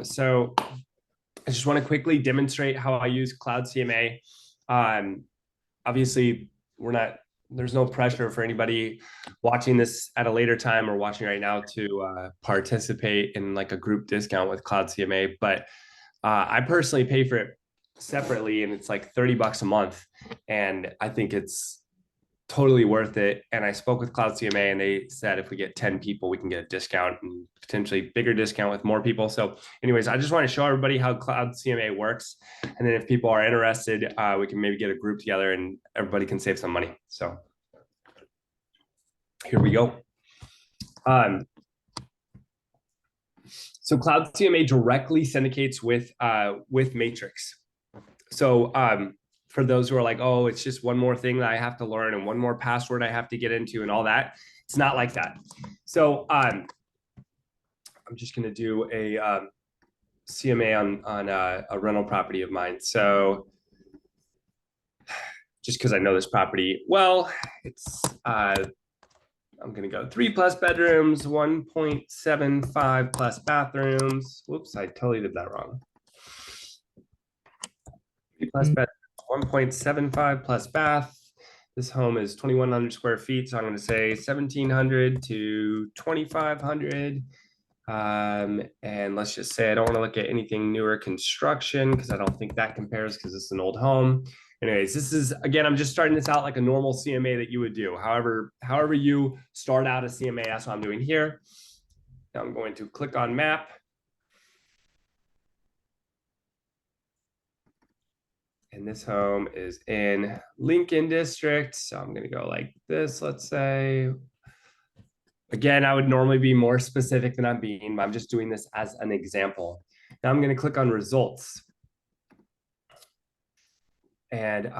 So I just want to quickly demonstrate how I use Cloud CMA. Obviously, there's no pressure for anybody watching this at a later time or watching right now to participate in like a group discount with Cloud CMA. But I personally pay for it separately, and it's like $30 a month. And I think it's totally worth it. And I spoke with Cloud CMA, and they said if we get 10 people, we can get a discount and potentially bigger discount with more people. So anyways, I just want to show everybody how Cloud CMA works. And then if people are interested, we can maybe get a group together and everybody can save some money. So here we go. So Cloud CMA directly syndicates with Matrix. So for those who are like, oh, it's just one more thing that I have to learn and one more password I have to get into and all that. It's not like that. So I'm just going to do a CMA on a rental property of mine. So just because I know this property well, it's I'm going to go 3+ bedrooms, 1.75+ bathrooms. Whoops, I totally did that wrong. 3+ bedrooms. 1.75+ bath. This home is 2,100 square feet. So I'm going to say 1,700 to 2,500. And let's just say I don't want to look at anything newer construction because I don't think that compares because it's an old home. Anyways, this is, again, I'm just starting this out like a normal CMA that you would do. However you start out a CMA, that's what I'm doing here. Now I'm going to click on map. And this home is in Lincoln District. So I'm going to go like this, let's say. Again, I would normally be more specific than I'm being, but I'm just doing this as an example. Now I'm going to click on results. And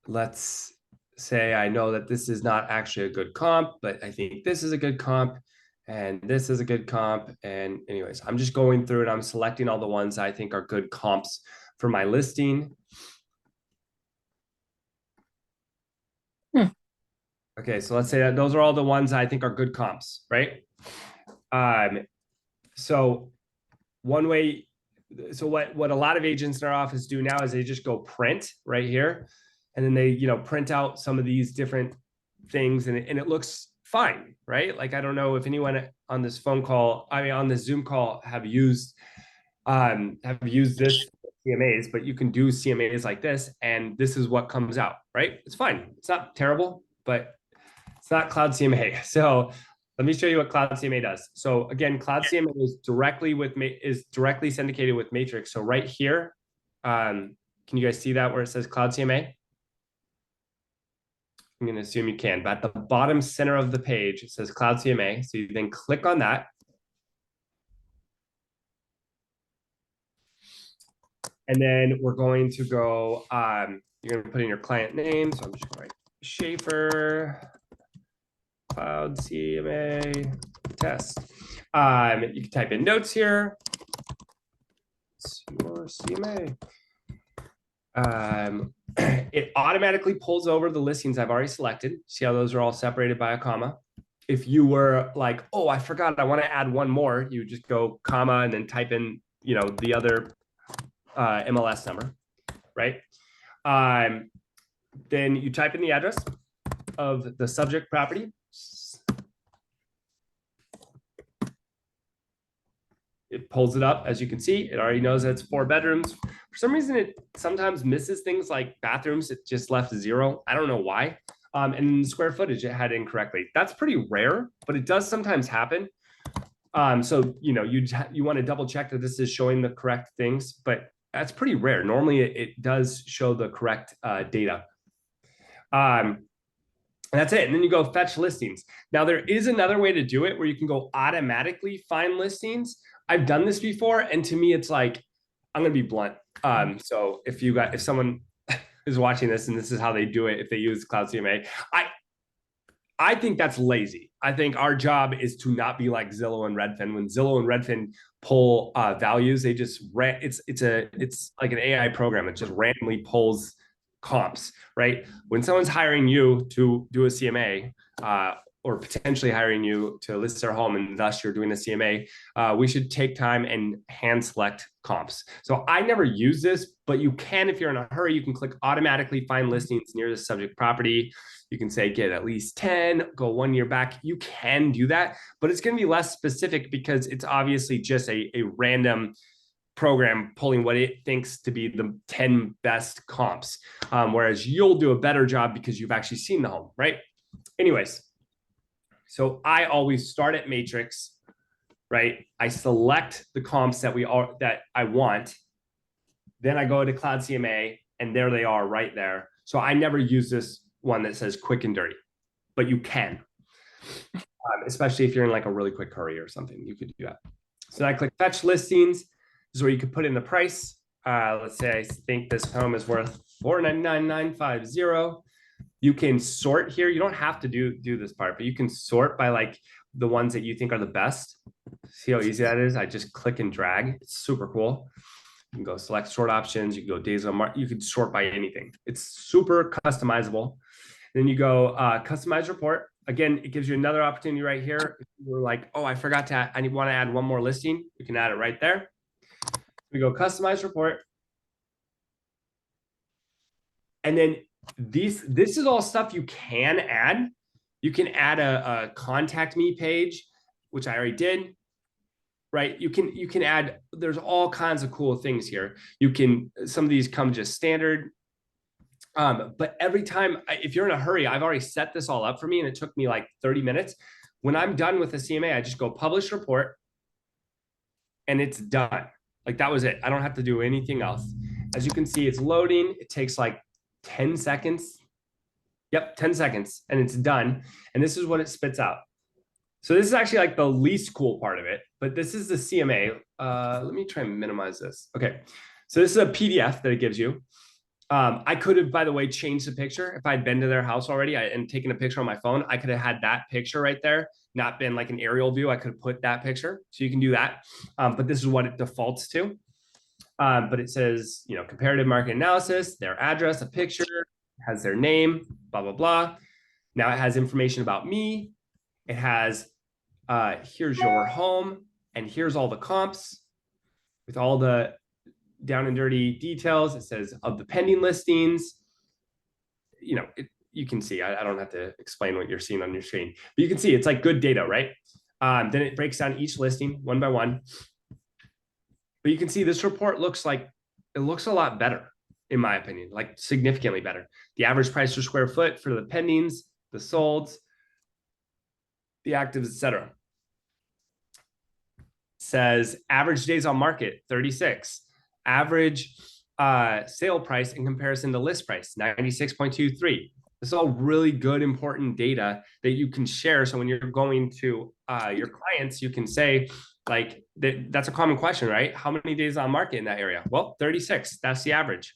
let's say I know that this is not actually a good comp, but I think this is a good comp. And this is a good comp. And anyways, I'm just going through and I'm selecting all the ones I think are good comps for my listing. Okay, so let's say that those are all the ones I think are good comps, right? So one way, so what a lot of agents in our office do now is they just go print right here, and then they print out some of these different things, and it looks fine, right? Like I don't know if anyone on this phone call, I mean on this Zoom call, have used this CMAs, but you can do CMAs like this, and this is what comes out, right? It's fine. It's not terrible, but it's not Cloud CMA. So let me show you what Cloud CMA does. So again, Cloud CMA is directly syndicated with Matrix. So right here, can you guys see that where it says Cloud CMA? I'm going to assume you can, but at the bottom center of the page, it says Cloud CMA. So you then click on that. And then we're going to go, you're going to put in your client name. So I'm just going to write Schaefer Cloud CMA test. You can type in notes here. It's your CMA. It automatically pulls over the listings I've already selected. See how those are all separated by a comma? If you were like, oh, I forgot, I want to add one more, you just go comma and then type in, the other MLS number, right? Then you type in the address of the subject property. It pulls it up. As you can see, it already knows that it's 4 bedrooms. For some reason, it sometimes misses things like bathrooms. It just left 0. I don't know why. And the square footage it had incorrectly. That's pretty rare, but it does sometimes happen. So, you want to double check that this is showing the correct things, but that's pretty rare. Normally, it does show the correct data. And that's it. And then you go fetch listings. Now, there is another way to do it where you can go automatically find listings. I've done this before, and to me, it's like, I'm going to be blunt. So if someone is watching this and this is how they do it, if they use Cloud CMA, I think that's lazy. I think our job is to not be like Zillow and Redfin. When Zillow and Redfin pull values, they just it's like an AI program. It just randomly pulls comps, right? When someone's hiring you to do a CMA, or potentially hiring you to list their home, and thus you're doing the CMA, we should take time and hand select comps. So I never use this, but you can, if you're in a hurry, you can click automatically find listings near the subject property. You can say get at least 10, go 1 year back. You can do that, but it's going to be less specific because it's obviously just a random program pulling what it thinks to be the 10 best comps. Whereas you'll do a better job because you've actually seen the home, right? Anyways, so I always start at matrix, right? I select the comps that I want. Then I go to Cloud CMA and there they are right there. So I never use this one that says quick and dirty, but you can, especially if you're in like a really quick hurry or something, you could do that. So I click fetch listings. This is where you could put in the price. Let's say I think this home is worth $499,950. You can sort here. You don't have to do this part, but you can sort by like the ones that you think are the best. See how easy that is? I just click and drag. It's super cool. You can go select sort options. You can go days on market. You can sort by anything. It's super customizable. Then you go customize report. Again, it gives you another opportunity right here. If you're like, oh, I forgot to, I want to add one more listing. You can add it right there. We go customize report. And then this is all stuff you can add. You can add a contact me page, which I already did, right? You can add, there's all kinds of cool things here. You can, some of these come just standard. But every time, if you're in a hurry, I've already set this all up for me and it took me like 30 minutes. When I'm done with the CMA, I just go publish report and it's done. Like that was it. I don't have to do anything else. As you can see, it's loading. It takes like 10 seconds. Yep, 10 seconds and it's done. And this is what it spits out. So this is actually like the least cool part of it, but this is the CMA. Let me try and minimize this. Okay, so this is a PDF that it gives you. I could have, by the way, changed the picture. If I'd been to their house already and taken a picture on my phone, I could have had that picture right there, not been like an aerial view. I could have put that picture. So you can do that. But this is what it defaults to. But it says, you know, comparative market analysis, their address, a picture, has their name, blah, blah, blah. Now it has information about me. It has, here's your home, and here's all the comps with all the down and dirty details. It says of the pending listings, you know, you can see, I don't have to explain what you're seeing on your screen, but you can see it's like good data, right? Then it breaks down each listing one by one. But you can see this report looks like, it looks a lot better, in my opinion, like significantly better. The average price per square foot for the pendings, the solds, the actives, etc. Says average days on market, 36. Average sale price in comparison to list price, 96.23. This is all really good, important data that you can share. So when you're going to your clients, you can say, like, that's a common question, right? How many days on market in that area? Well, 36, that's the average.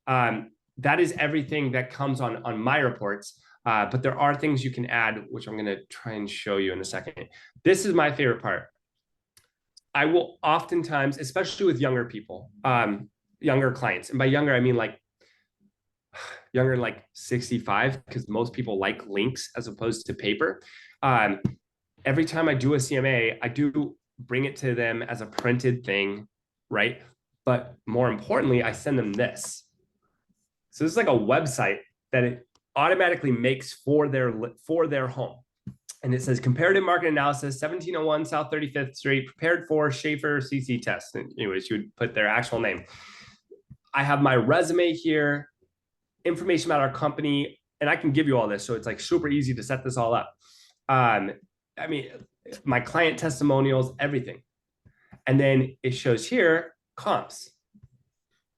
That is everything that comes on my reports. But there are things you can add, which I'm going to try and show you in a second. This is my favorite part. I will oftentimes, especially with younger people, younger clients, and by younger, I mean like younger, like 65, because most people like links as opposed to paper. Every time I do a CMA, I do bring it to them as a printed thing, right? But more importantly, I send them this. So this is like a website that it automatically makes for their home. And it says comparative market analysis, 1701 South 35th Street, prepared for Schaefer CC test. And anyways, you would put their actual name. I have my resume here, information about our company, and I can give you all this. So it's like super easy to set this all up. I mean, my client testimonials, everything. And then it shows here comps.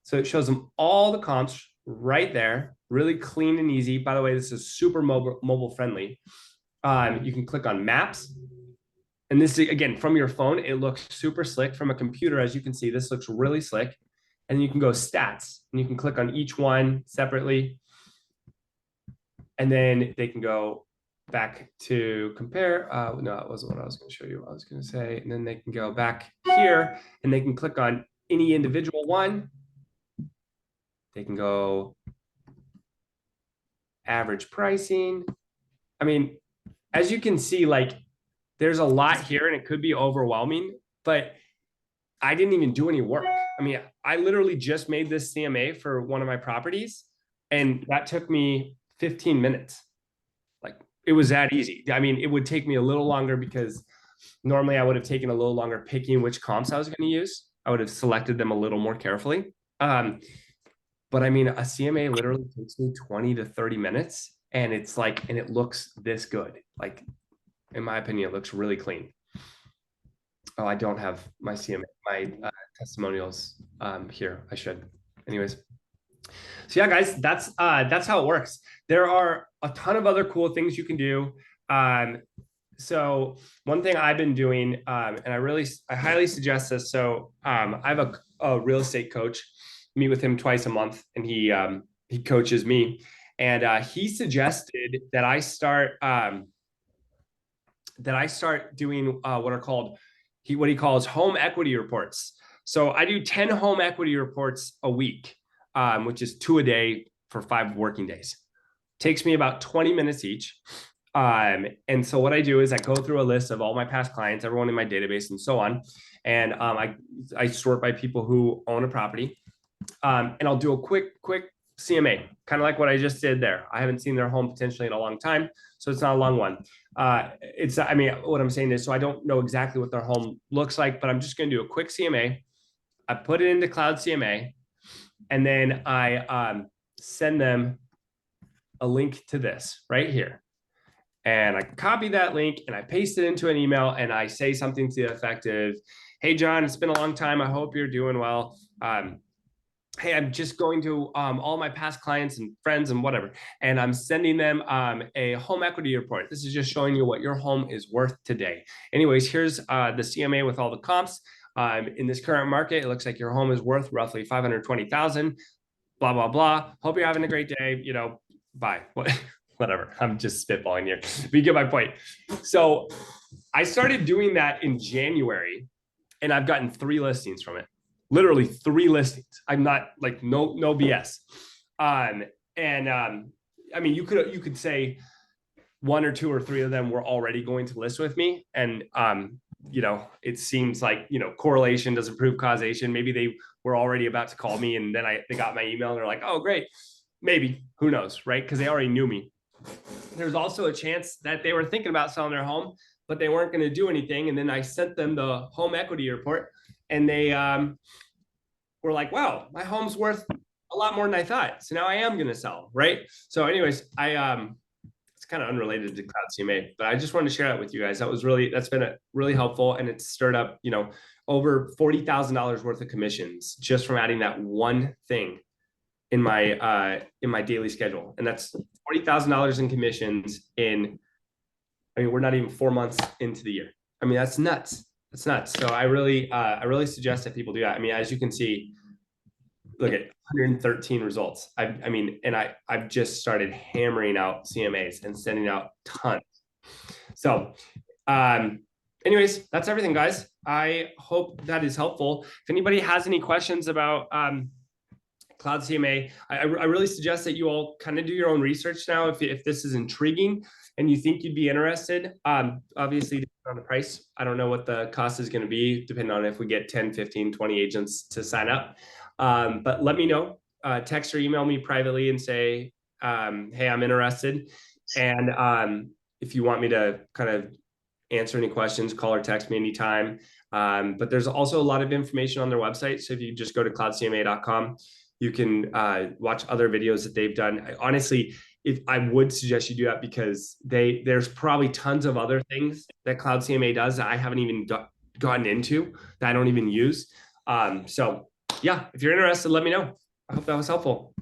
So it shows them all the comps right there, really clean and easy. By the way, this is super mobile friendly. You can click on maps. And this, again, from your phone, it looks super slick. From a computer, as you can see, this looks really slick. And you can go stats, and you can click on each one separately. And then they can go back to compare. No, that wasn't what I was going to show you. I was going to say, and then they can go back here, and they can click on any individual one. They can go average pricing. I mean, as you can see, like there's a lot here and it could be overwhelming, but I didn't even do any work. I mean, I literally just made this CMA for one of my properties and that took me 15 minutes. Like it was that easy. I mean, it would take me a little longer because normally I would have taken a little longer picking which comps I was going to use. I would have selected them a little more carefully. But I mean, a CMA literally takes me 20 to 30 minutes and it's like, and it looks this good. Like, in my opinion, it looks really clean. Oh, I don't have my CMA, my testimonials here. I should. Anyways. So yeah, guys, that's how it works. There are a ton of other cool things you can do. So one thing I've been doing, and I highly suggest this. So I have a real estate coach, meet with him twice a month, and he coaches me. And he suggested that I start doing what are called what he calls home equity reports. So I do 10 home equity reports a week, which is 2 a day for 5 working days. Takes me about 20 minutes each. And so what I do is I go through a list of all my past clients, everyone in my database and so on. And I sort by people who own a property. And I'll do a quick CMA, kind of like what I just did there. I haven't seen their home potentially in a long time, so it's not a long one. I mean, what I'm saying is, so I don't know exactly what their home looks like, but I'm just going to do a quick CMA. I put it into Cloud CMA, and then I send them a link to this right here. And I copy that link and I paste it into an email and I say something to the effect of, hey, John, it's been a long time. I hope you're doing well. Hey, I'm just going to all my past clients and friends and whatever, and I'm sending them a home equity report. This is just showing you what your home is worth today. Anyways, here's the CMA with all the comps. In this current market, it looks like your home is worth roughly $520,000, blah, blah, blah. Hope you're having a great day. You know, bye. Whatever. I'm just spitballing here. But you get my point. So I started doing that in January, and I've gotten 3 listings from it. Literally 3 listings. I'm not like no BS. I mean, you could say 1 or 2 or 3 of them were already going to list with me, and you know, it seems like, you know, correlation doesn't prove causation. Maybe they were already about to call me, and then they got my email and they're like, oh great, maybe, who knows, right? Because they already knew me. There's also a chance that they were thinking about selling their home, but they weren't going to do anything, and then I sent them the home equity report. And they were like, wow, my home's worth a lot more than I thought. So now I am going to sell, right? So anyways, it's kind of unrelated to Cloud CMA, but I just wanted to share that with you guys. That's been really helpful. And it's stirred up, you know, over $40,000 worth of commissions just from adding that one thing in my daily schedule. And that's $40,000 in commissions I mean, we're not even 4 months into the year. I mean, that's nuts. It's nuts. So I really suggest that people do that. I mean, as you can see, look at 113 results. I've just started hammering out CMAs and sending out tons. So, anyways, that's everything, guys. I hope that is helpful. If anybody has any questions about Cloud CMA, I really suggest that you all kind of do your own research now. If this is intriguing and you think you'd be interested, obviously on the price, I don't know what the cost is going to be, depending on if we get 10, 15, 20 agents to sign up. But let me know, text or email me privately and say, hey, I'm interested. And if you want me to kind of answer any questions, call or text me anytime. But there's also a lot of information on their website. So if you just go to cloudcma.com, you can watch other videos that they've done. Honestly, I would suggest you do that because there's probably tons of other things that Cloud CMA does that I haven't even gotten into, that I don't even use. So yeah, if you're interested, let me know. I hope that was helpful.